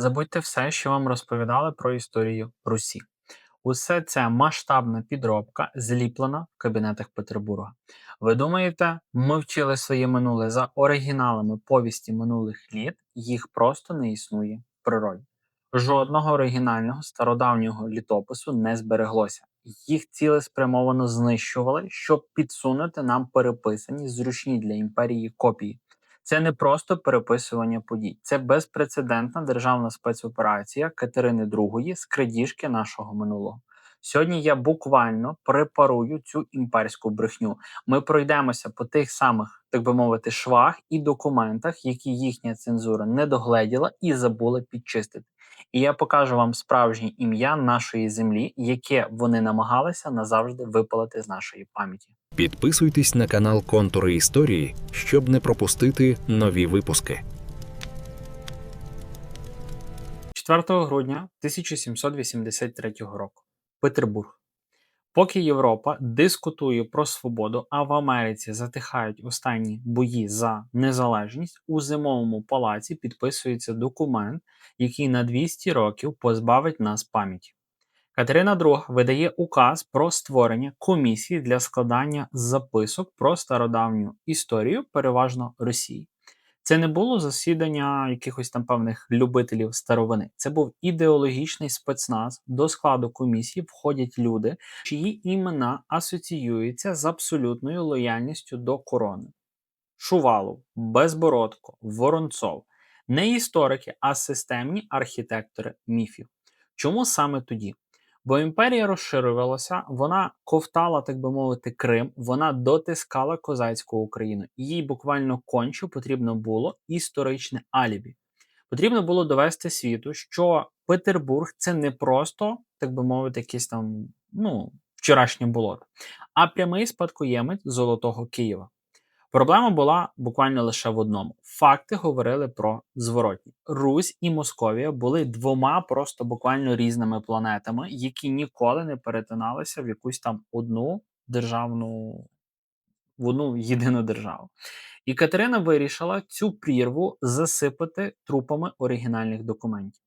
Забудьте все, що вам розповідали про історію Русі. Усе це масштабна підробка, зліплена в кабінетах Петербурга. Ви думаєте, ми вчили своє минуле за оригіналами повісті минулих літ, їх просто не існує в природі. Жодного оригінального стародавнього літопису не збереглося. Їх цілеспрямовано знищували, щоб підсунути нам переписані зручні для імперії копії. Це не просто переписування подій, це безпрецедентна державна спецоперація Катерини II з крадіжки нашого минулого. Сьогодні я буквально препарую цю імперську брехню. Ми пройдемося по тих самих, так би мовити, швах і документах, які їхня цензура не догледіла і забула підчистити. І я покажу вам справжнє ім'я нашої землі, яке вони намагалися назавжди випалити з нашої пам'яті. Підписуйтесь на канал Контури Історії, щоб не пропустити нові випуски. 4 грудня 1783 року. Петербург. Поки Європа дискутує про свободу, а в Америці затихають останні бої за незалежність, у Зимовому палаці підписується документ, який на 200 років позбавить нас пам'яті. Катерина II видає указ про створення комісії для складання записок про стародавню історію, переважно Росії. Це не було засідання якихось там певних любителів старовини. Це був ідеологічний спецназ. До складу комісії входять люди, чиї імена асоціюються з абсолютною лояльністю до корони. Шувалов, Безбородко, Воронцов. Не історики, а системні архітектори міфів. Чому саме тоді? Бо імперія розширювалася, вона ковтала, так би мовити, Крим, вона дотискала козацьку Україну. І їй буквально конче потрібно було історичне алібі. Потрібно було довести світу, що Петербург – це не просто, так би мовити, якесь там, вчорашнє болото, а прямий спадкоємець Золотого Києва. Проблема була буквально лише в одному. Факти говорили про зворотні. Русь і Московія були двома просто буквально різними планетами, які ніколи не перетиналися в якусь там одну єдину державу. І Катерина вирішила цю прірву засипати трупами оригінальних документів.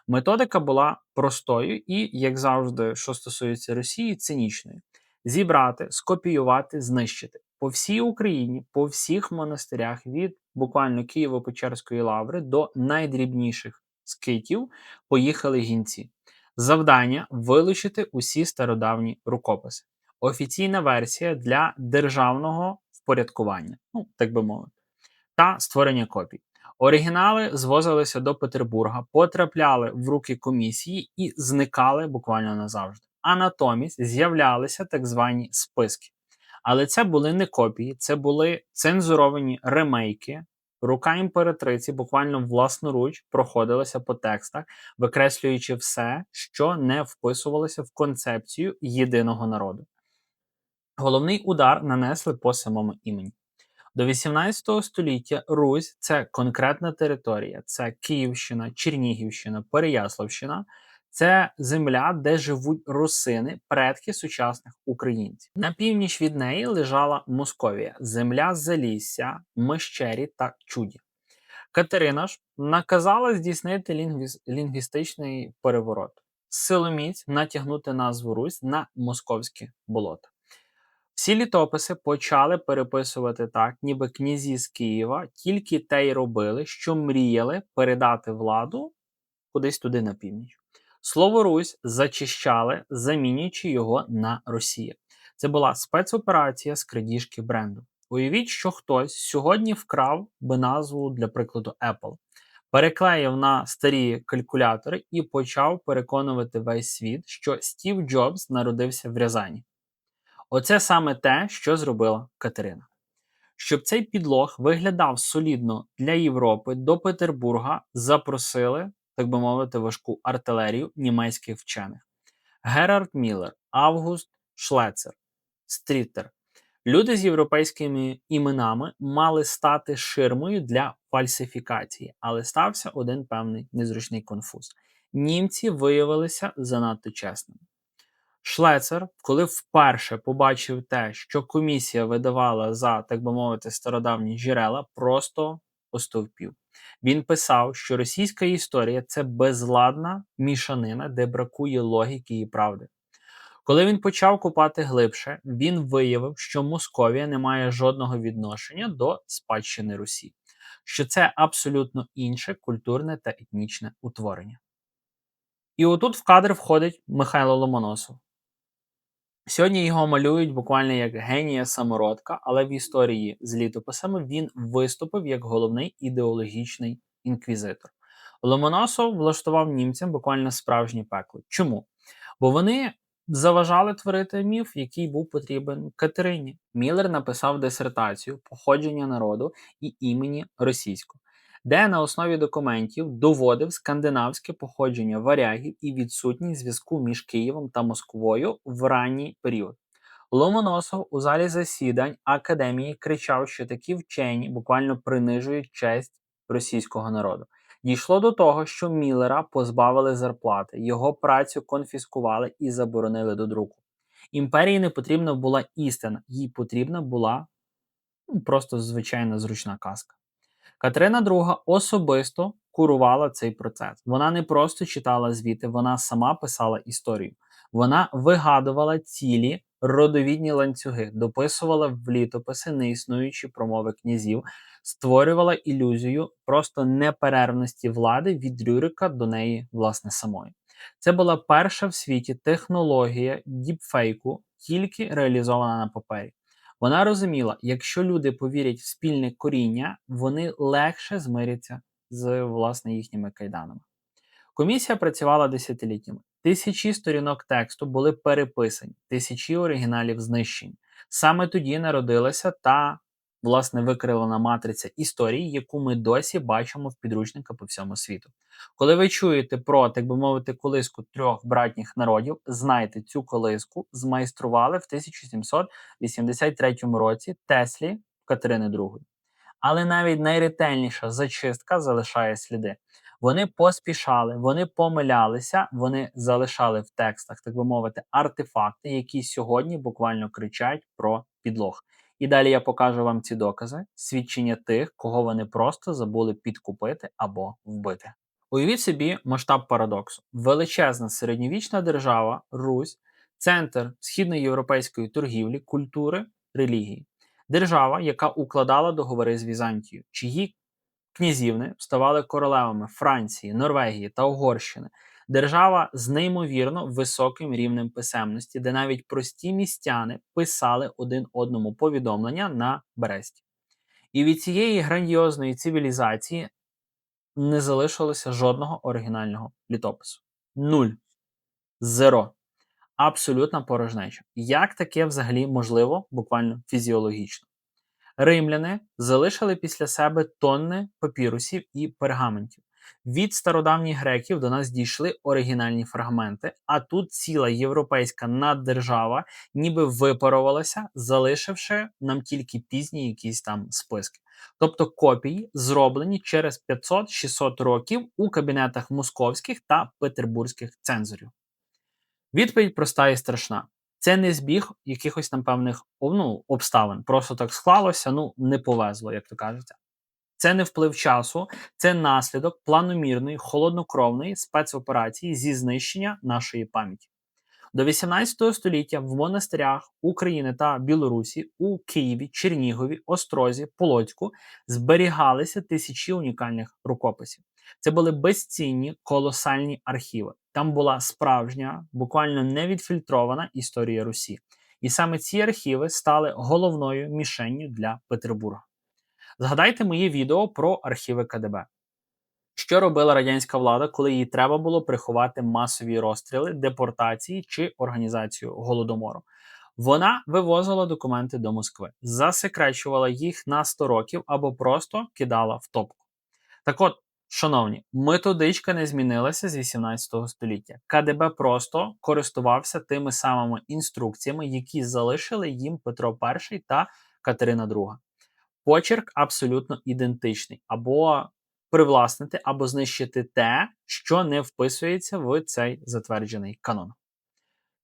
Методика була простою і, як завжди, що стосується Росії, цинічною. Зібрати, скопіювати, знищити. По всій Україні, по всіх монастирях, від буквально Києво-Печерської лаври до найдрібніших скитів поїхали гінці. Завдання – вилучити усі стародавні рукописи. Офіційна версія для державного впорядкування, так би мовити, та створення копій. Оригінали звозилися до Петербурга, потрапляли в руки комісії і зникали буквально назавжди. А натомість з'являлися так звані списки. Але це були не копії, це були цензуровані ремейки. Рука імператриці буквально власноруч проходилася по текстах, викреслюючи все, що не вписувалося в концепцію єдиного народу. Головний удар нанесли по самому імені. До 18 століття Русь – це конкретна територія, це Київщина, Чернігівщина, Переяславщина. Це земля, де живуть русини, предки сучасних українців. На північ від неї лежала Московія, земля Залісся, Мещері та Чуді. Катерина ж наказала здійснити лінгвістичний переворот. Силоміць натягнути назву Русь на московське болото. Всі літописи почали переписувати так, ніби князі з Києва тільки те й робили, що мріяли передати владу кудись туди на північ. Слово «Русь» зачищали, замінюючи його на «Росія». Це була спецоперація з крадіжки бренду. Уявіть, що хтось сьогодні вкрав би назву, для прикладу, Apple, переклеїв на старі калькулятори і почав переконувати весь світ, що Стів Джобс народився в Рязані. Оце саме те, що зробила Катерина. Щоб цей підлог виглядав солідно для Європи, до Петербурга запросили, так би мовити, важку артилерію німецьких вчених. Герард Міллер, Август Шлецер, Стрітер. Люди з європейськими іменами мали стати ширмою для фальсифікації, але стався один певний незручний конфуз. Німці виявилися занадто чесними. Шлецер, коли вперше побачив те, що комісія видавала за, так би мовити, стародавні джерела, просто остовпів. Він писав, що російська історія – це безладна мішанина, де бракує логіки і правди. Коли він почав копати глибше, він виявив, що Московія не має жодного відношення до спадщини Русі, що це абсолютно інше культурне та етнічне утворення. І отут в кадр входить Михайло Ломоносов. Сьогодні його малюють буквально як генія самородка, але в історії з літописами він виступив як головний ідеологічний інквізитор. Ломоносов влаштував німцям буквально справжнє пекло. Чому? Бо вони заважали творити міф, який був потрібен Катерині. Міллер написав дисертацію «Походження народу і імені російського», де на основі документів доводив скандинавське походження варягів і відсутність зв'язку між Києвом та Москвою в ранній період. Ломоносов у залі засідань академії кричав, що такі вчені буквально принижують честь російського народу. Дійшло до того, що Міллера позбавили зарплати, його працю конфіскували і заборонили до друку. Імперії не потрібна була істина, їй потрібна була просто звичайна зручна казка. Катерина II особисто курувала цей процес. Вона не просто читала звіти, вона сама писала історію. Вона вигадувала цілі родовідні ланцюги, дописувала в літописи неіснуючі промови князів, створювала ілюзію просто неперервності влади від Рюрика до неї, власне, самої. Це була перша в світі технологія діпфейку, тільки реалізована на папері. Вона розуміла, якщо люди повірять в спільне коріння, вони легше змиряться з, власне, їхніми кайданами. Комісія працювала десятиліттями. Тисячі сторінок тексту були переписані, тисячі оригіналів знищені. Саме тоді народилася та, власне, викривлена матриця історії, яку ми досі бачимо в підручниках по всьому світу. Коли ви чуєте про, так би мовити, колиску трьох братніх народів, знайте, цю колиску змайстрували в 1783 році Теслі Катерини II. Але навіть найретельніша зачистка залишає сліди. Вони поспішали, вони помилялися, вони залишали в текстах, так би мовити, артефакти, які сьогодні буквально кричать про підлог. І далі я покажу вам ці докази, свідчення тих, кого вони просто забули підкупити або вбити. Уявіть собі масштаб парадоксу. Величезна середньовічна держава, Русь, центр східноєвропейської торгівлі, культури, релігії. Держава, яка укладала договори з Візантією, чиї князівни ставали королевами Франції, Норвегії та Угорщини. Держава з неймовірно високим рівнем писемності, де навіть прості містяни писали один одному повідомлення на бересті. І від цієї грандіозної цивілізації не залишилося жодного оригінального літопису. Нуль. Зеро. Абсолютна порожнеча. Як таке взагалі можливо, буквально фізіологічно? Римляни залишили після себе тонни папірусів і пергаментів. Від стародавніх греків до нас дійшли оригінальні фрагменти, а тут ціла європейська наддержава ніби випарувалася, залишивши нам тільки пізні якісь там списки. Тобто копії зроблені через 500-600 років у кабінетах московських та петербурзьких цензорів. Відповідь проста і страшна. Це не збіг якихось там певних обставин. Просто так склалося, не повезло, як то кажеться. Це не вплив часу, це наслідок планомірної, холоднокровної спецоперації зі знищення нашої пам'яті. До 18 століття в монастирях України та Білорусі, у Києві, Чернігові, Острозі, Полоцьку зберігалися тисячі унікальних рукописів. Це були безцінні, колосальні архіви. Там була справжня, буквально невідфільтрована історія Русі. І саме ці архіви стали головною мішенню для Петербурга. Згадайте моє відео про архіви КДБ. Що робила радянська влада, коли їй треба було приховати масові розстріли, депортації чи організацію Голодомору? Вона вивозила документи до Москви, засекречувала їх на 100 років або просто кидала в топку. Так от, шановні, методичка не змінилася з 18 століття. КДБ просто користувався тими самими інструкціями, які залишили їм Петро І та Катерина II. Почерк абсолютно ідентичний. Або привласнити, або знищити те, що не вписується в цей затверджений канон.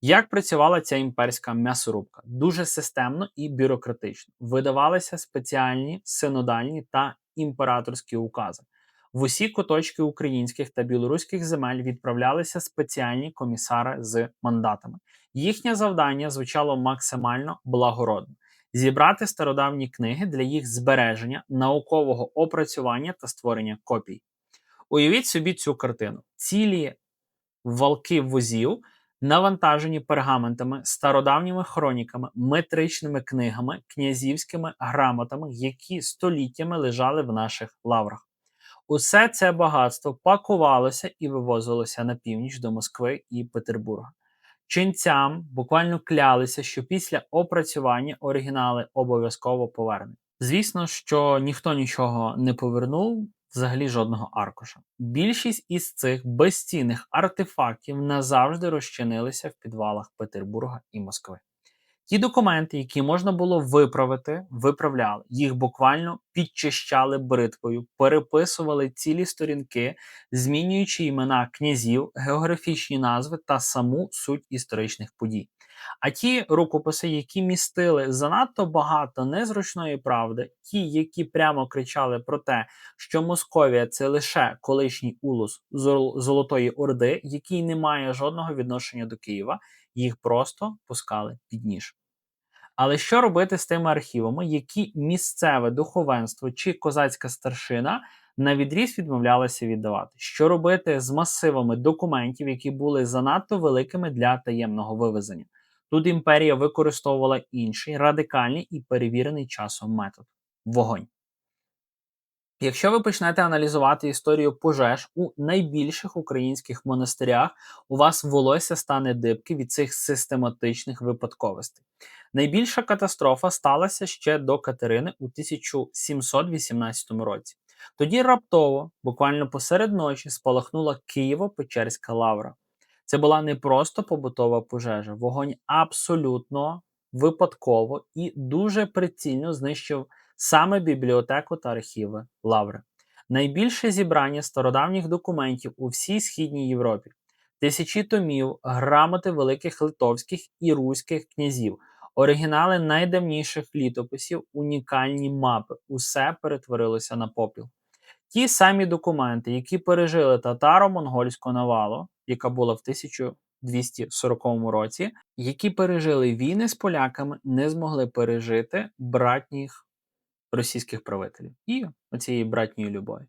Як працювала ця імперська м'ясорубка? Дуже системно і бюрократично. Видавалися спеціальні синодальні та імператорські укази. В усі куточки українських та білоруських земель відправлялися спеціальні комісари з мандатами. Їхнє завдання звучало максимально благородно: зібрати стародавні книги для їх збереження, наукового опрацювання та створення копій. Уявіть собі цю картину: цілі валки возів, навантажені пергаментами, стародавніми хроніками, метричними книгами, князівськими грамотами, які століттями лежали в наших лаврах. Усе це багатство пакувалося і вивозилося на північ до Москви і Петербурга. Ченцям буквально клялися, що після опрацювання оригінали обов'язково повернуть. Звісно, що ніхто нічого не повернув, взагалі жодного аркуша. Більшість із цих безцінних артефактів назавжди розчинилися в підвалах Петербурга і Москви. Ті документи, які можна було виправити, виправляли. Їх буквально підчищали бритвою, переписували цілі сторінки, змінюючи імена князів, географічні назви та саму суть історичних подій. А ті рукописи, які містили занадто багато незручної правди, ті, які прямо кричали про те, що Московія – це лише колишній улус Золотої Орди, який не має жодного відношення до Києва, їх просто пускали під ніж. Але що робити з тими архівами, які місцеве духовенство чи козацька старшина навідріз відмовлялися віддавати? Що робити з масивами документів, які були занадто великими для таємного вивезення? Тут імперія використовувала інший, радикальний і перевірений часом метод – вогонь. Якщо ви почнете аналізувати історію пожеж у найбільших українських монастирях, у вас волосся стане дибки від цих систематичних випадковостей. Найбільша катастрофа сталася ще до Катерини у 1718 році. Тоді раптово, буквально посеред ночі, спалахнула Києво-Печерська лавра. Це була не просто побутова пожежа, вогонь абсолютно випадково і дуже прицільно знищив саме бібліотеку та архіви лаври. Найбільше зібрання стародавніх документів у всій Східній Європі. Тисячі томів, грамоти великих литовських і руських князів, оригінали найдавніших літописів, унікальні мапи – усе перетворилося на попіл. Ті самі документи, які пережили татаро-монгольську навалу, яка була в 1240 році, які пережили війни з поляками, не змогли пережити братніх російських правителів і оцієї братньої любові.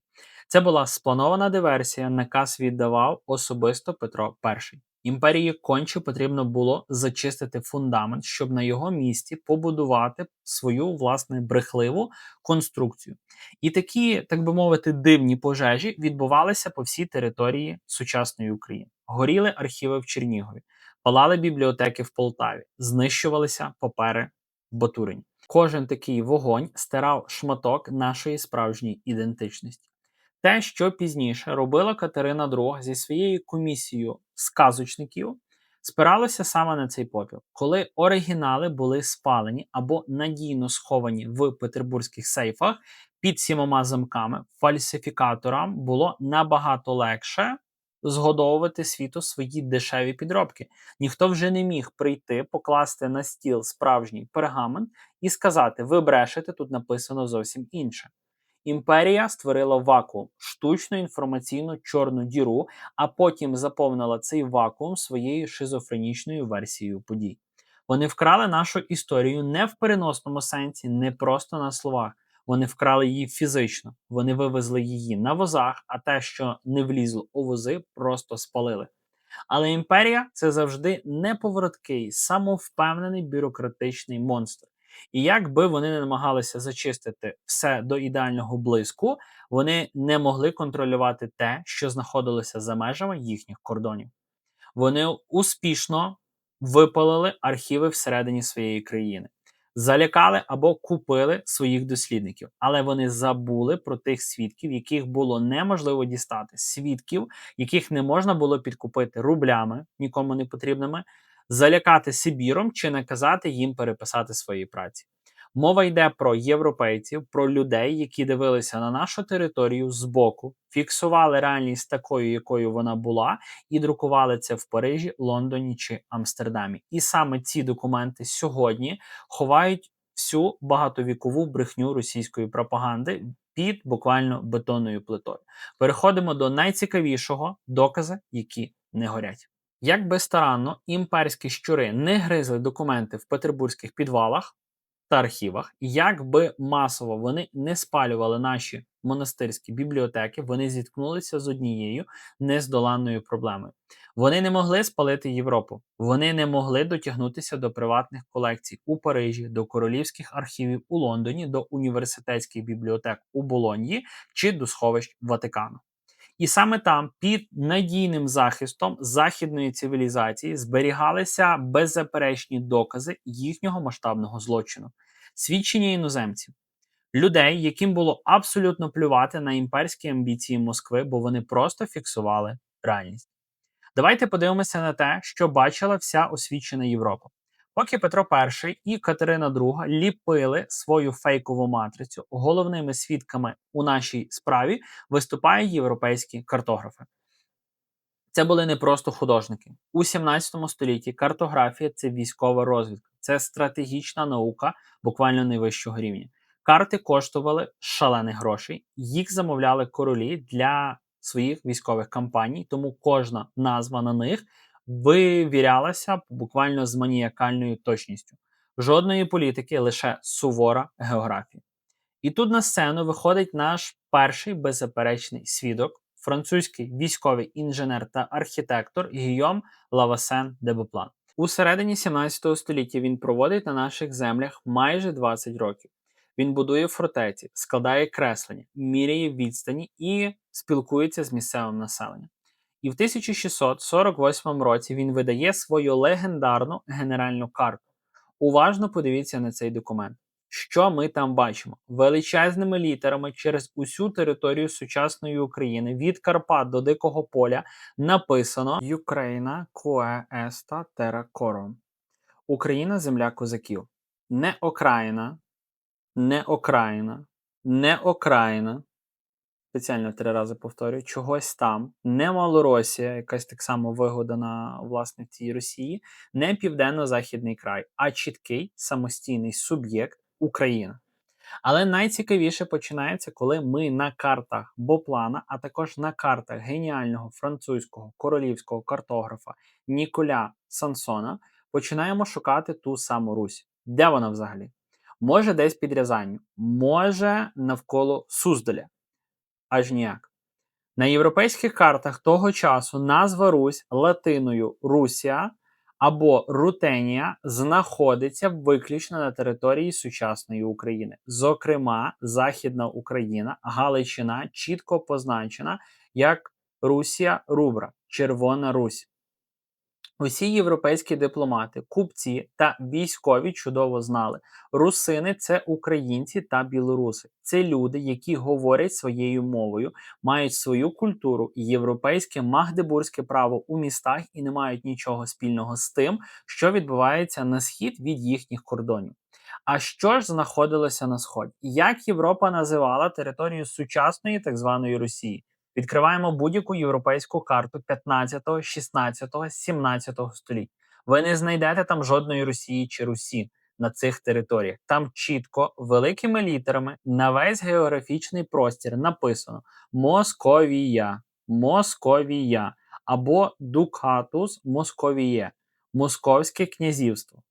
Це була спланована диверсія, наказ віддавав особисто Петро І. Імперії конче потрібно було зачистити фундамент, щоб на його місці побудувати свою, власне, брехливу конструкцію. І такі, так би мовити, дивні пожежі відбувалися по всій території сучасної України. Горіли архіви в Чернігові, палали бібліотеки в Полтаві, знищувалися папери в Батурині. Кожен такий вогонь стирав шматок нашої справжньої ідентичності. Те, що пізніше робила Катерина II зі своєю комісією сказочників, спиралося саме на цей попіл. Коли оригінали були спалені або надійно сховані в петербурзьких сейфах під 7 замками, фальсифікаторам було набагато легше згодовувати світу свої дешеві підробки. Ніхто вже не міг прийти, покласти на стіл справжній пергамент і сказати: ви брешете, тут написано зовсім інше. Імперія створила вакуум, штучну інформаційну чорну діру, а потім заповнила цей вакуум своєю шизофренічною версією подій. Вони вкрали нашу історію не в переносному сенсі, не просто на словах. Вони вкрали її фізично, вони вивезли її на возах, а те, що не влізло у вози, просто спалили. Але імперія – це завжди неповороткий, самовпевнений бюрократичний монстр. І як би вони не намагалися зачистити все до ідеального блиску, вони не могли контролювати те, що знаходилося за межами їхніх кордонів. Вони успішно випалили архіви всередині своєї країни, залякали або купили своїх дослідників, але вони забули про тих свідків, яких було неможливо дістати, свідків, яких не можна було підкупити рублями, нікому не потрібними, залякати Сибіром чи наказати їм переписати свої праці. Мова йде про європейців, про людей, які дивилися на нашу територію збоку, фіксували реальність такою, якою вона була, і друкували це в Парижі, Лондоні чи Амстердамі. І саме ці документи сьогодні ховають всю багатовікову брехню російської пропаганди під буквально бетонною плитою. Переходимо до найцікавішого – докази, які не горять. Як би старанно імперські щури не гризли документи в петербурзьких підвалах та архівах, як би масово вони не спалювали наші монастирські бібліотеки, вони зіткнулися з однією нездоланною проблемою. Вони не могли спалити Європу, вони не могли дотягнутися до приватних колекцій у Парижі, до королівських архівів у Лондоні, до університетських бібліотек у Болоньї чи до сховищ Ватикану. І саме там, під надійним захистом західної цивілізації, зберігалися беззаперечні докази їхнього масштабного злочину. Свідчення іноземців. Людей, яким було абсолютно плювати на імперські амбіції Москви, бо вони просто фіксували реальність. Давайте подивимося на те, що бачила вся освічена Європа. Поки Петро І і Катерина II ліпили свою фейкову матрицю, головними свідками у нашій справі виступають європейські картографи. Це були не просто художники. У 17 столітті картографія – це військова розвідка, це стратегічна наука буквально найвищого рівня. Карти коштували шалених грошей, їх замовляли королі для своїх військових кампаній, тому кожна назва на них вивірялася буквально з маніакальною точністю. Жодної політики, лише сувора географія. І тут на сцену виходить наш перший беззаперечний свідок, французький військовий інженер та архітектор Гійом Лавасен де Боплан. У середині 17 століття він проводить на наших землях майже 20 років. Він будує фортеці, складає креслення, міряє відстані і спілкується з місцевим населенням. І в 1648 році він видає свою легендарну генеральну карту. Уважно подивіться на цей документ. Що ми там бачимо? Величезними літерами через усю територію сучасної України, від Карпат до Дикого поля, написано «Ukraina quae est terra corum». Україна – земля козаків. Не окраїна, не окраїна, не окраїна. Спеціально 3 рази повторюю, чогось там, не Малоросія, якась так само вигодана, власне, в цій Росії, не Південно-Західний край, а чіткий самостійний суб'єкт Україна. Але найцікавіше починається, коли ми на картах Боплана, а також на картах геніального французького королівського картографа Ніколя Сансона починаємо шукати ту саму Русь. Де вона взагалі? Може десь під Рязанню, може навколо Суздаля. Аж ніяк. На європейських картах того часу назва Русь латиною Русія або Рутенія знаходиться виключно на території сучасної України. Зокрема, Західна Україна, Галичина чітко позначена як Русія Рубра, Червона Русь. Усі європейські дипломати, купці та військові чудово знали, русини – це українці та білоруси. Це люди, які говорять своєю мовою, мають свою культуру і європейське магдебурзьке право у містах і не мають нічого спільного з тим, що відбувається на схід від їхніх кордонів. А що ж знаходилося на сході? Як Європа називала територію сучасної так званої Росії? Відкриваємо будь-яку європейську карту 15, 16, 17 століть. Ви не знайдете там жодної Росії чи Русі на цих територіях. Там чітко, великими літерами, на весь географічний простір написано «Московія», «Московія» або «Дукатус Московіє», «Московське князівство».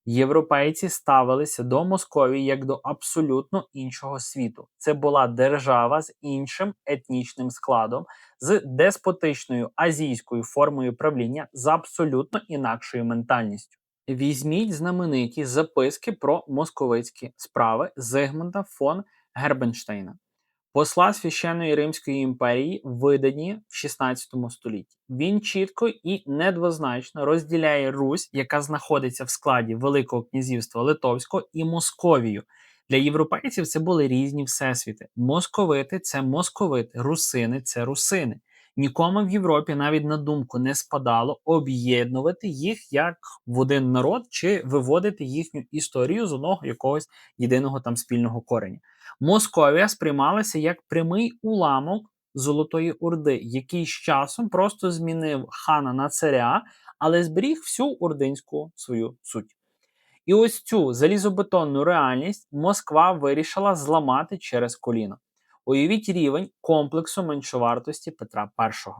Європейці ставилися до Московії як до абсолютно іншого світу. Це була держава з іншим етнічним складом, з деспотичною азійською формою правління, з абсолютно інакшою ментальністю. Візьміть знамениті записки про московицькі справи Зигмунда фон Гербенштейна, посла Священної Римської імперії, видані в 16 столітті. Він чітко і недвозначно розділяє Русь, яка знаходиться в складі Великого князівства Литовського, і Московію. Для європейців це були різні всесвіти. Московити – це московити, русини – це русини. Нікому в Європі навіть на думку не спадало об'єднувати їх як в один народ чи виводити їхню історію з одного якогось єдиного там спільного кореня. Московія сприймалася як прямий уламок Золотої Орди, який з часом просто змінив хана на царя, але зберіг всю ординську свою суть. І ось цю залізобетонну реальність Москва вирішила зламати через коліно. Уявіть рівень комплексу меншовартості Петра І.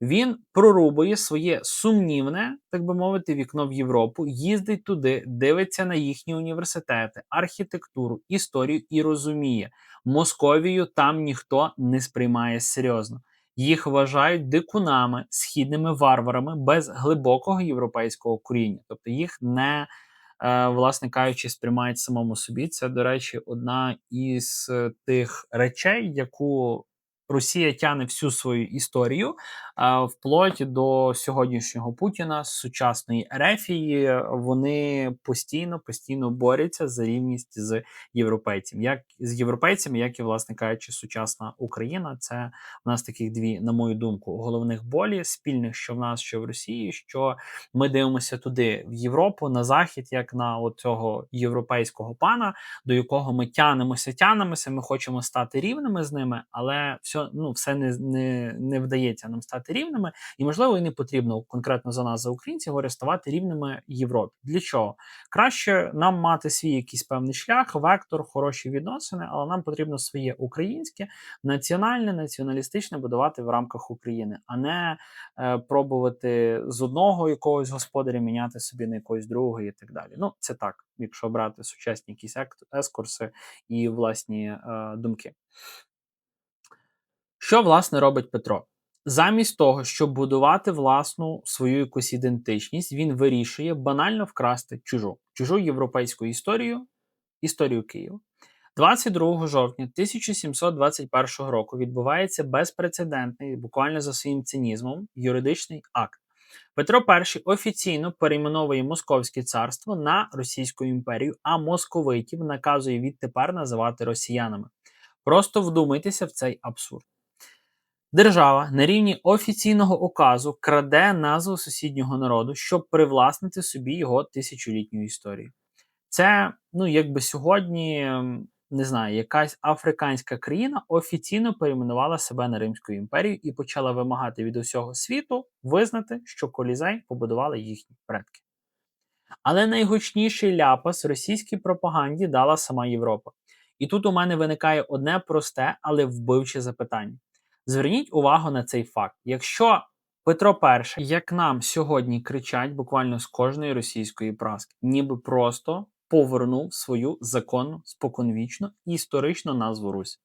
Він прорубує своє сумнівне, так би мовити, вікно в Європу, їздить туди, дивиться на їхні університети, архітектуру, історію і розуміє, Московію там ніхто не сприймає серйозно. Їх вважають дикунами, східними варварами без глибокого європейського коріння. Тобто їх не, власне кажучи, сприймають самому собі. Це, до речі, одна із тих речей, яку Росія тягне всю свою історію, вплоть до сьогоднішнього Путіна, сучасної Ерефії. Вони постійно борються за рівність з європейцями, як і, власне кажучи, сучасна Україна. Це у нас таких дві, на мою думку, головних болі спільних, що в нас, що в Росії, що ми дивимося туди, в Європу, на Захід, як на цього європейського пана, до якого ми тянемося, ми хочемо стати рівними з ними, але все не вдається нам стати рівними, і, можливо, і не потрібно конкретно за нас, за українців, ставати рівними Європі. Для чого? Краще нам мати свій якийсь певний шлях, вектор, хороші відносини, але нам потрібно своє українське, національне, націоналістичне будувати в рамках України, а не пробувати з одного якогось господаря міняти собі на якогось другого і так далі. Ну, це так, якщо брати сучасні якісь ескурси і власні думки. Що, власне, робить Петро? Замість того, щоб будувати власну свою якусь ідентичність, він вирішує банально вкрасти чужу європейську історію Києва. 22 жовтня 1721 року відбувається безпрецедентний, буквально за своїм цинізмом, юридичний акт. Петро І офіційно перейменовує Московське царство на Російську імперію, а московитів наказує відтепер називати росіянами. Просто вдумайтеся в цей абсурд. Держава на рівні офіційного указу краде назву сусіднього народу, щоб привласнити собі його тисячолітню історію. Це, якби сьогодні, не знаю, якась африканська країна офіційно перейменувала себе на Римську імперію і почала вимагати від усього світу визнати, що Колізей побудували їхні предки. Але найгучніший ляпас російській пропаганді дала сама Європа. І тут у мене виникає одне просте, але вбивче запитання. Зверніть увагу на цей факт. Якщо Петро І, як нам сьогодні кричать буквально з кожної російської праски, ніби просто повернув свою законну, споконвічну і історичну назву Русь,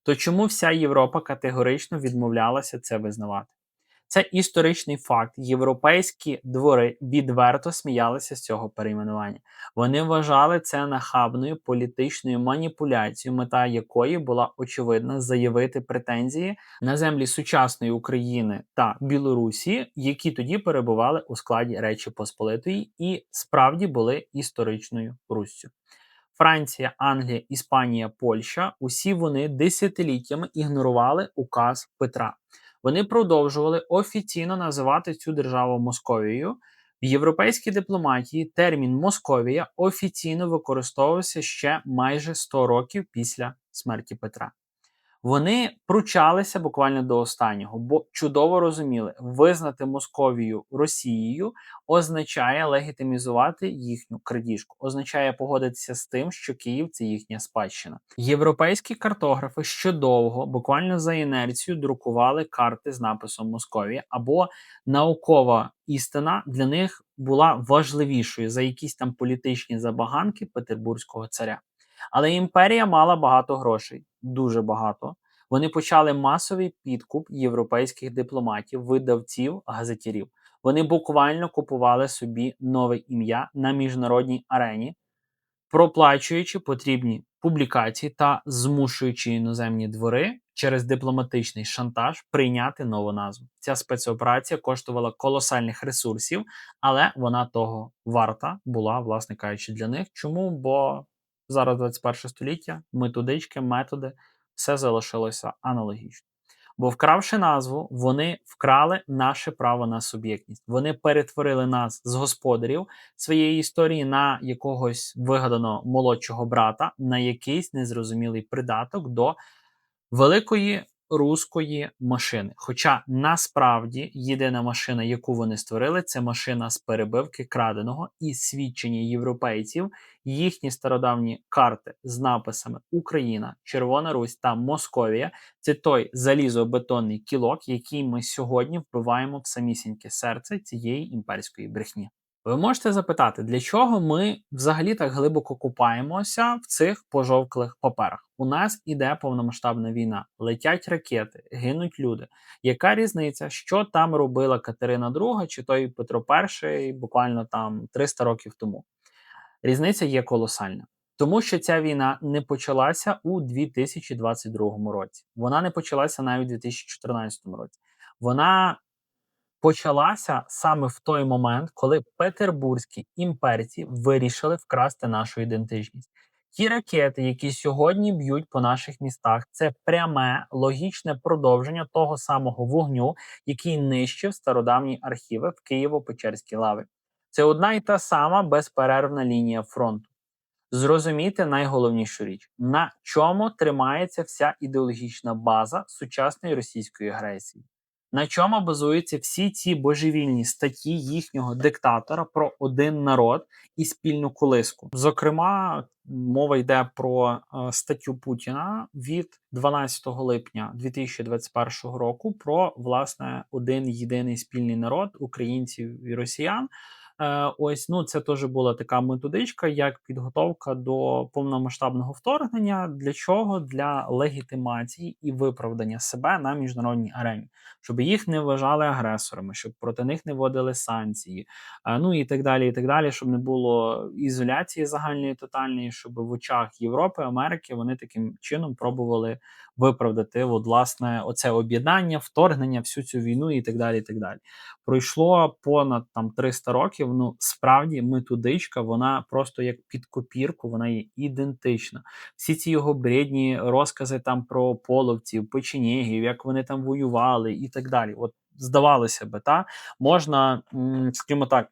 то чому вся Європа категорично відмовлялася це визнавати? Це історичний факт. Європейські двори відверто сміялися з цього перейменування. Вони вважали це нахабною політичною маніпуляцією, мета якої була очевидна заявити претензії на землі сучасної України та Білорусі, які тоді перебували у складі Речі Посполитої і справді були історичною Руссю. Франція, Англія, Іспанія, Польща – усі вони десятиліттями ігнорували указ Петра. Вони продовжували офіційно називати цю державу Московією. В європейській дипломатії термін «Московія» офіційно використовувався ще майже 100 років після смерті Петра. Вони пручалися буквально до останнього, бо чудово розуміли, визнати Московію Росією означає легітимізувати їхню крадіжку, означає погодитися з тим, що Київ – це їхня спадщина. Європейські картографи ще довго, буквально за інерцією, друкували карти з написом Московія, або наукова істина для них була важливішою за якісь там політичні забаганки петербурзького царя. Але імперія мала багато грошей, дуже багато. Вони почали масовий підкуп європейських дипломатів, видавців, газетярів. Вони буквально купували собі нове ім'я на міжнародній арені, проплачуючи потрібні публікації та змушуючи іноземні двори через дипломатичний шантаж прийняти нову назву. Ця спецоперація коштувала колосальних ресурсів, але вона того варта була, власне кажучи, для них. Чому? Бо зараз 21 століття, методички, методи, все залишилося аналогічно. Бо вкравши назву, вони вкрали наше право на суб'єктність. Вони перетворили нас з господарів своєї історії на якогось вигаданого молодшого брата, на якийсь незрозумілий придаток до великої руської машини. Хоча насправді єдина машина, яку вони створили, це машина з перебивки краденого, і свідчення європейців, їхні стародавні карти з написами Україна, Червона Русь та Московія – це той залізобетонний кілок, який ми сьогодні вбиваємо в самісіньке серце цієї імперської брехні. Ви можете запитати, для чого ми взагалі так глибоко купаємося в цих пожовклих паперах? У нас іде повномасштабна війна, летять ракети, гинуть люди. Яка різниця, що там робила Катерина II чи той Петро І буквально там 300 років тому? Різниця є колосальна. Тому що ця війна не почалася у 2022 році. Вона не почалася навіть у 2014 році. Вона почалася саме в той момент, коли петербурзькі імперці вирішили вкрасти нашу ідентичність. Ті ракети, які сьогодні б'ють по наших містах, це пряме логічне продовження того самого вогню, який нищив стародавні архіви в Києво-Печерській лаві. Це одна і та сама безперервна лінія фронту. Зрозуміти найголовнішу річ, на чому тримається вся ідеологічна база сучасної російської агресії. На чому базуються всі ці божевільні статті їхнього диктатора про один народ і спільну колиску. Зокрема, мова йде про статтю Путіна від 12 липня 2021 року про, власне, один єдиний спільний народ українців і росіян. Ось, ну, це теж була така методичка, як підготовка до повномасштабного вторгнення. Для чого? Для легітимації і виправдання себе на міжнародній арені, щоб їх не вважали агресорами, щоб проти них не вводили санкції, ну і так далі, щоб не було ізоляції загальної, тотальної, щоб в очах Європи, Америки вони таким чином пробували виправдати, от, власне, оце об'єднання, вторгнення, всю цю війну і так далі, і так далі. Пройшло понад там 300 років, ну, справді методичка, вона просто як під копірку, вона є ідентична. Всі ці його бредні розкази там про половців, печенєгів, як вони там воювали і так далі. От здавалося би, можна, скажімо так,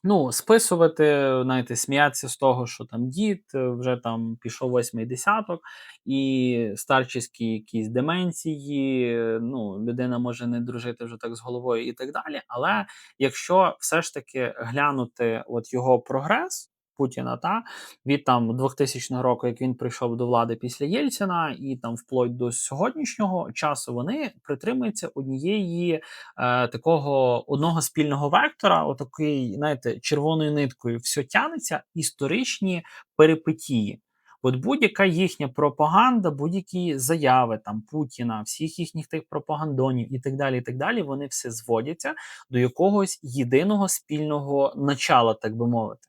ну, списувати, знаєте, сміятися з того, що там дід вже там пішов 8-й десяток, і старчіські якісь деменції, ну, людина може не дружити вже так з головою і так далі. Але якщо все ж таки глянути от його прогрес, Путіна, від там 2000 року, як він прийшов до влади після Єльцина, і там вплоть до сьогоднішнього часу, вони притримуються однієї такого одного спільного вектора, отакий, знаєте, червоною ниткою все тянеться, історичні перипетії. От будь-яка їхня пропаганда, будь-які заяви там Путіна, всіх їхніх тих пропагандонів і так далі, вони все зводяться до якогось єдиного спільного начала, так би мовити.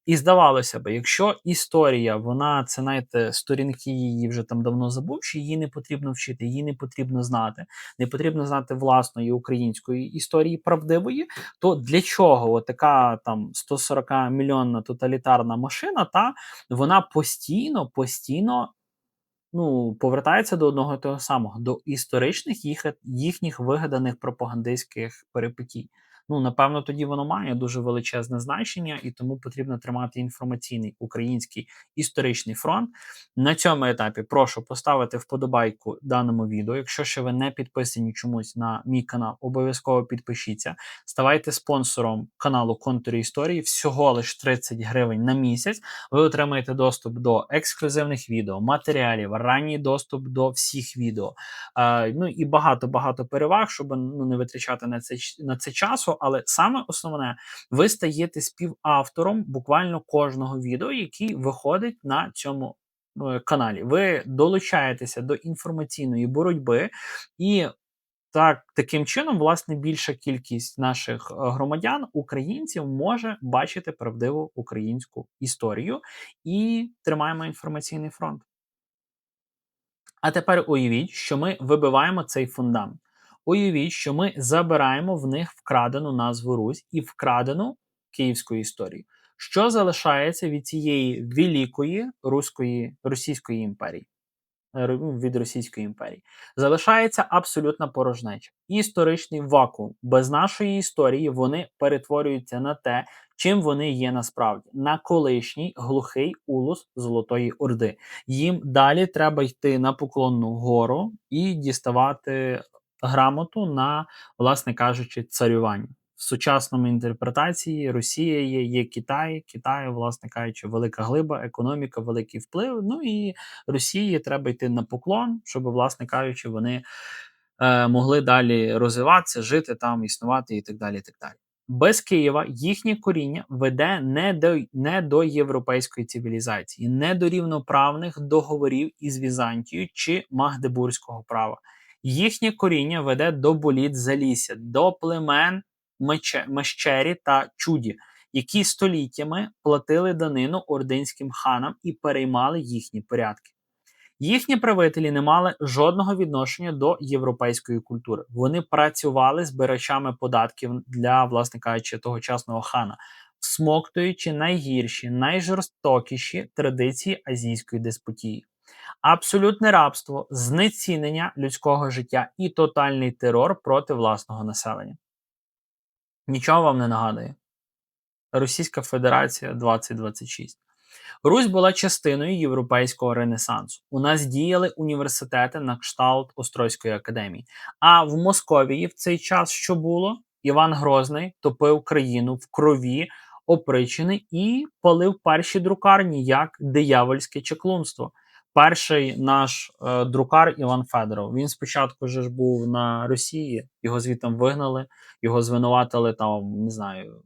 І здавалося б, якщо історія, вона, це, знаєте, сторінки її вже там давно забувши, її не потрібно вчити, її не потрібно знати, не потрібно знати власної української історії правдивої, то для чого така там 140-мільйонна тоталітарна машина, вона постійно ну, повертається до одного і того самого, до історичних їхніх вигаданих пропагандистських перипетій. Ну, напевно, тоді воно має дуже величезне значення, і тому потрібно тримати інформаційний український історичний фронт. На цьому етапі прошу поставити вподобайку даному відео. Якщо ще ви не підписані чомусь на мій канал, обов'язково підпишіться. Ставайте спонсором каналу Контури Історії. Всього лиш 30 гривень на місяць. Ви отримаєте доступ до ексклюзивних відео, матеріалів, ранній доступ до всіх відео. Ну і багато переваг, щоб не витрачати на це часу. Але саме основне, ви стаєте співавтором буквально кожного відео, який виходить на цьому каналі. Ви долучаєтеся до інформаційної боротьби, і таким чином, власне, більша кількість наших громадян, українців, може бачити правдиву українську історію, і тримаємо інформаційний фронт. А тепер уявіть, що ми вибиваємо цей фундамент. Уявіть, що ми забираємо в них вкрадену назву Русь і вкрадену київську історію. Що залишається від цієї великої російської імперії? від Російської імперії. Залишається абсолютна порожнеча. Історичний вакуум. Без нашої історії вони перетворюються на те, чим вони є насправді, на колишній глухий улус Золотої Орди. Їм далі треба йти на Поклонну гору і діставати грамоту на, власне кажучи, царювання. В сучасному інтерпретації Росія є Китай, Китаю, власне кажучи, велика глиба, економіка, великий вплив. Ну і Росії треба йти на поклон, щоб, власне кажучи, вони могли далі розвиватися, жити там, існувати і так далі. І так далі. Без Києва їхнє коріння веде не до європейської цивілізації, не до рівноправних договорів із Візантією чи Магдебурзького права. Їхнє коріння веде до боліт Залісся, до племен Мещері та Чуді, які століттями платили данину ординським ханам і переймали їхні порядки. Їхні правителі не мали жодного відношення до європейської культури. Вони працювали збирачами податків для, власне кажучи, тогочасного хана, всмоктуючи найгірші, найжорстокіші традиції азійської деспотії. Абсолютне рабство, знецінення людського життя і тотальний терор проти власного населення. Нічого вам не нагадує? Російська Федерація 2026. Русь була частиною європейського ренесансу. У нас діяли університети на кшталт Острозької академії. А в Московії в цей час, що було, Іван Грозний топив країну в крові, опричений і палив перші друкарні як диявольське чаклунство. Перший наш друкар Іван Федоров. Він спочатку ж був на Росії, його звідти вигнали, його звинуватили там, не знаю,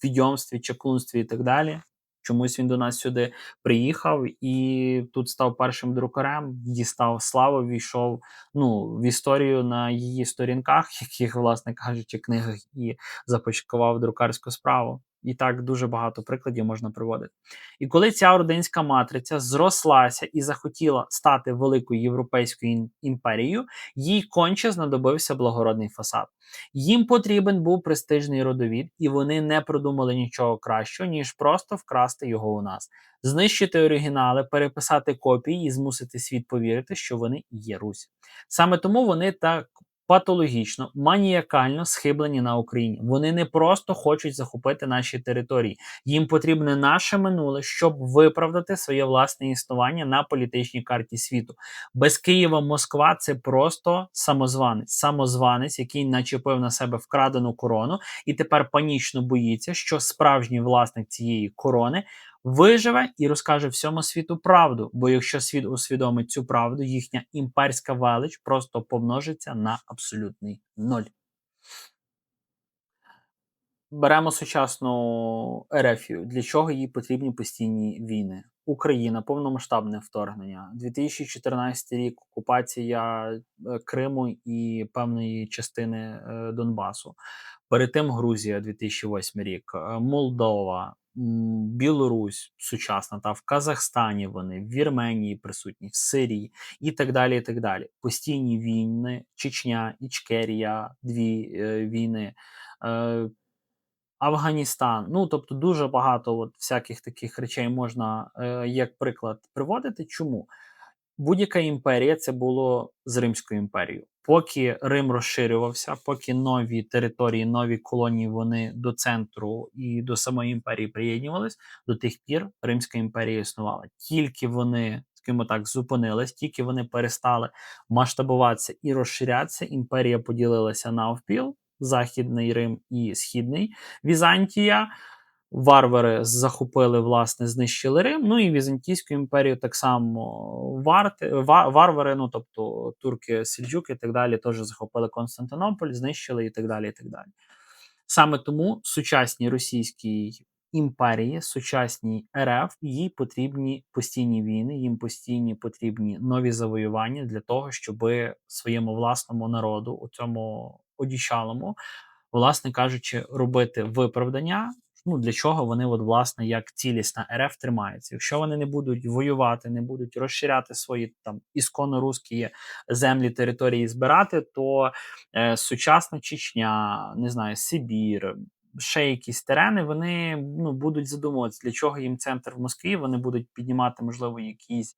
в відьомстві, чаклунстві і так далі. Чомусь він до нас сюди приїхав і тут став першим друкарем, дістав славу, війшов в історію на її сторінках, яких, власне кажучи, книгах, і започаткував друкарську справу. І так дуже багато прикладів можна приводити. І коли ця ординська матриця зрослася і захотіла стати великою європейською імперією, їй конче знадобився благородний фасад. Їм потрібен був престижний родовід, і вони не продумали нічого кращого, ніж просто вкрасти його у нас. Знищити оригінали, переписати копії і змусити світ повірити, що вони є Русь. Саме тому вони так патологічно, маніакально схиблені на Україні. Вони не просто хочуть захопити наші території. Їм потрібне наше минуле, щоб виправдати своє власне існування на політичній карті світу. Без Києва Москва – це просто самозванець. Самозванець, який начепив на себе вкрадену корону і тепер панічно боїться, що справжній власник цієї корони виживе і розкаже всьому світу правду, бо якщо світ усвідомить цю правду, їхня імперська велич просто помножиться на абсолютний ноль. Беремо сучасну Ерефію. Для чого їй потрібні постійні війни? Україна, повномасштабне вторгнення, 2014 рік, окупація Криму і певної частини Донбасу. Перед тим Грузія, 2008 рік, Молдова, Білорусь сучасна, в Казахстані вони, в Вірменії присутні, в Сирії і так далі, і так далі. Постійні війни, Чечня, Ічкерія, дві війни, Афганістан. Тобто дуже багато всяких таких речей можна як приклад приводити. Чому? Будь-яка імперія – це було з Римською імперією. Поки Рим розширювався, поки нові території, нові колонії, вони до центру і до самої імперії приєднувались, до тих пір Римська імперія існувала. Тільки вони, скажімо так, зупинились, тільки вони перестали масштабуватися і розширятися, імперія поділилася навпіл, Західний Рим і Східний Візантія. Варвари захопили, власне, знищили Рим, і Візантійську імперію так само варвари, тобто турки, сельджуки і так далі, теж захопили Константинополь, знищили і так далі, і так далі. Саме тому сучасній російській імперії, сучасній РФ, їй потрібні постійні війни, їм постійні потрібні нові завоювання для того, щоб своєму власному народу, у цьому одічалому, власне кажучи, робити виправдання. Для чого вони, власне, як цілісна РФ тримаються. Якщо вони не будуть воювати, не будуть розширяти свої ісконно-руські землі, території збирати, то сучасна Чечня, не знаю, Сибір, ще якісь терени, вони будуть задумуватися, для чого їм центр в Москві, вони будуть піднімати, можливо, якісь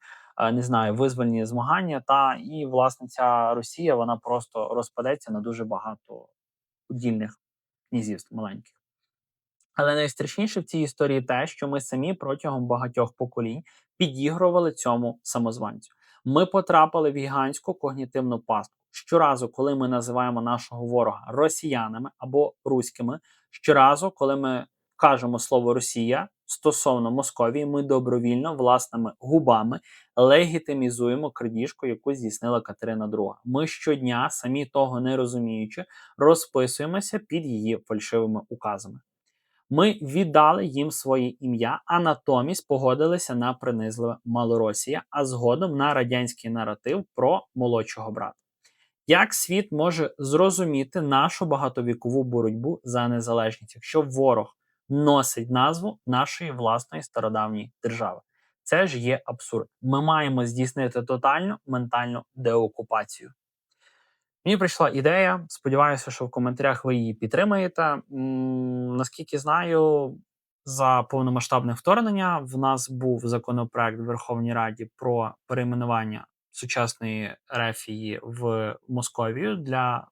не знаю, визвольні змагання. Та і власне ця Росія вона просто розпадеться на дуже багато удільних князівств маленьких. Але найстрашніше в цій історії те, що ми самі протягом багатьох поколінь підігрували цьому самозванцю. Ми потрапили в гігантську когнітивну пастку. Щоразу, коли ми називаємо нашого ворога росіянами або руськими, щоразу, коли ми кажемо слово Росія стосовно Московії, ми добровільно власними губами легітимізуємо крадіжку, яку здійснила Катерина II. Ми щодня, самі того не розуміючи, розписуємося під її фальшивими указами. Ми віддали їм своє ім'я, а натомість погодилися на принизливе Малоросія, а згодом на радянський наратив про молодшого брата. Як світ може зрозуміти нашу багатовікову боротьбу за незалежність, якщо ворог носить назву нашої власної стародавньої держави? Це ж є абсурд. Ми маємо здійснити тотальну ментальну деокупацію. Мені прийшла ідея, сподіваюся, що в коментарях ви її підтримаєте. Наскільки знаю, за повномасштабне вторгнення в нас був законопроект в Верховній Раді про перейменування сучасної Рефії в Московію для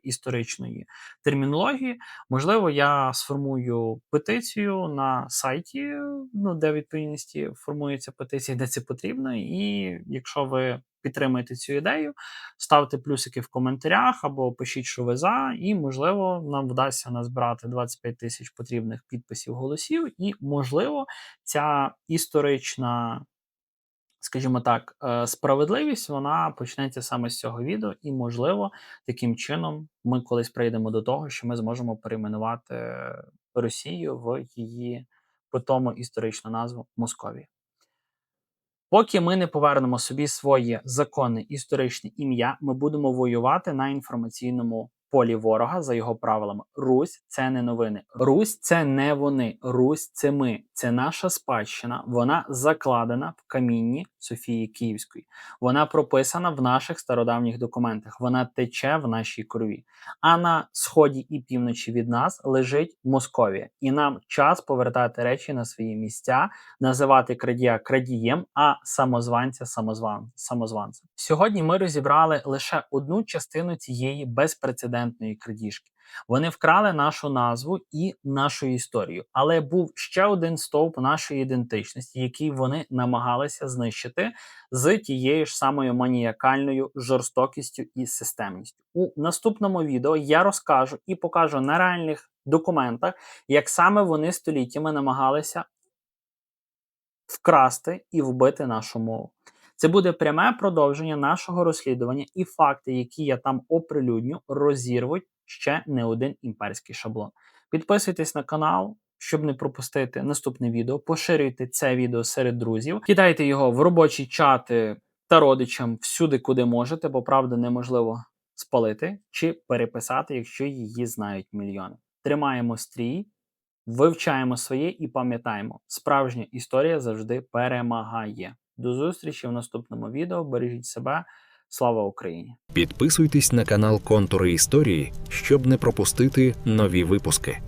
історичної термінології. Можливо, я сформую петицію на сайті, де відповідності формується петиція, де це потрібно. І якщо ви підтримаєте цю ідею, ставте плюсики в коментарях або пишіть, що ви за, і, можливо, нам вдасться назбирати 25 тисяч потрібних підписів голосів, і, можливо, ця історична, скажімо так, справедливість, вона почнеться саме з цього відео, і, можливо, таким чином ми колись прийдемо до того, що ми зможемо перейменувати Росію в її питому історичну назву Московія. Поки ми не повернемо собі своє законне історичне ім'я, ми будемо воювати на інформаційному полі ворога за його правилами. Русь – це не новини. Русь – це не вони. Русь – це ми. Це наша спадщина. Вона закладена в камінні Софії Київської. Вона прописана в наших стародавніх документах. Вона тече в нашій крові. А на сході і півночі від нас лежить Московія. І нам час повертати речі на свої місця, називати крадія крадієм, а самозванця самозванцем. Сьогодні ми розібрали лише одну частину цієї безпрецедентної крадіжки. Вони вкрали нашу назву і нашу історію, але був ще один стовп нашої ідентичності, який вони намагалися знищити з тією ж самою маніакальною жорстокістю і системністю. У наступному відео я розкажу і покажу на реальних документах, як саме вони століттями намагалися вкрасти і вбити нашу мову. Це буде пряме продовження нашого розслідування, і факти, які я там оприлюдню, розірвуть ще не один імперський шаблон. Підписуйтесь на канал, щоб не пропустити наступне відео, поширюйте це відео серед друзів, кидайте його в робочі чати та родичам всюди, куди можете, бо правду неможливо спалити чи переписати, якщо її знають мільйони. Тримаємо стрій, вивчаємо своє і пам'ятаємо, справжня історія завжди перемагає. До зустрічі в наступному відео. Бережіть себе. Слава Україні! Підписуйтесь на канал Контури історії, щоб не пропустити нові випуски.